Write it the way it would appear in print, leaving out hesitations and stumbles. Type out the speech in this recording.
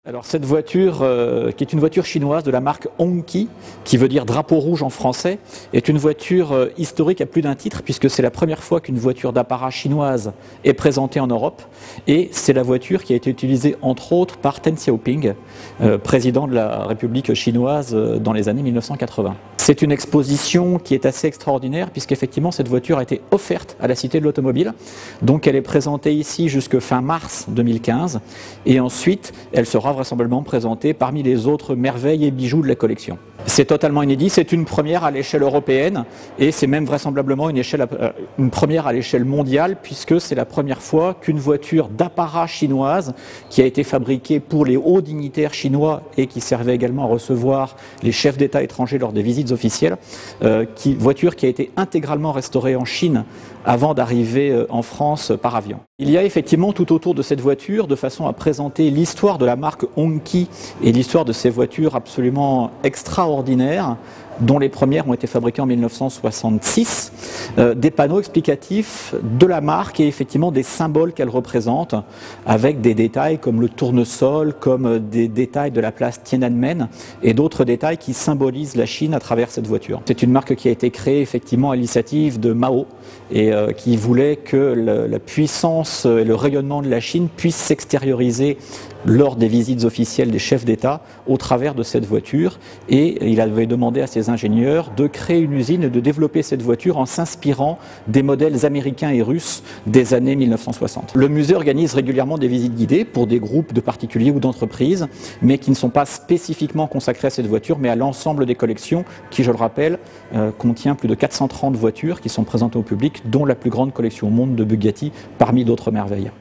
Alors cette voiture, qui est une voiture chinoise de la marque Hongqi, qui veut dire drapeau rouge en français, est une voiture historique à plus d'un titre, puisque c'est la première fois qu'une voiture d'apparat chinoise est présentée en Europe, et c'est la voiture qui a été utilisée entre autres par Deng Xiaoping, président de la République chinoise dans les années 1980. C'est une exposition qui est assez extraordinaire, puisqu'effectivement cette voiture a été offerte à la Cité de l'Automobile, donc elle est présentée ici jusque fin mars 2015, et ensuite elle sera vraisemblablement présentée parmi les autres merveilles et bijoux de la collection. C'est totalement inédit, c'est une première à l'échelle européenne et c'est même vraisemblablement une première à l'échelle mondiale, puisque c'est la première fois qu'une voiture d'apparat chinoise qui a été fabriquée pour les hauts dignitaires chinois et qui servait également à recevoir les chefs d'État étrangers lors des visites officielles, voiture qui a été intégralement restaurée en Chine avant d'arriver en France par avion. Il y a effectivement tout autour de cette voiture, de façon à présenter l'histoire de la marque Hongqi et l'histoire de ces voitures absolument extraordinaires, dont les premières ont été fabriquées en 1966, des panneaux explicatifs de la marque et effectivement des symboles qu'elle représente, avec des détails comme le tournesol, comme des détails de la place Tiananmen et d'autres détails qui symbolisent la Chine à travers cette voiture. C'est une marque qui a été créée effectivement à l'initiative de Mao et qui voulait que la puissance et le rayonnement de la Chine puissent s'extérioriser lors des visites officielles des chefs d'État au travers de cette voiture, et il avait demandé à ses ingénieurs de créer une usine et de développer cette voiture en s'inspirant des modèles américains et russes des années 1960. Le musée organise régulièrement des visites guidées pour des groupes de particuliers ou d'entreprises, mais qui ne sont pas spécifiquement consacrés à cette voiture, mais à l'ensemble des collections qui, je le rappelle, contient plus de 430 voitures qui sont présentées au public, dont la plus grande collection au monde de Bugatti, parmi d'autres merveilles.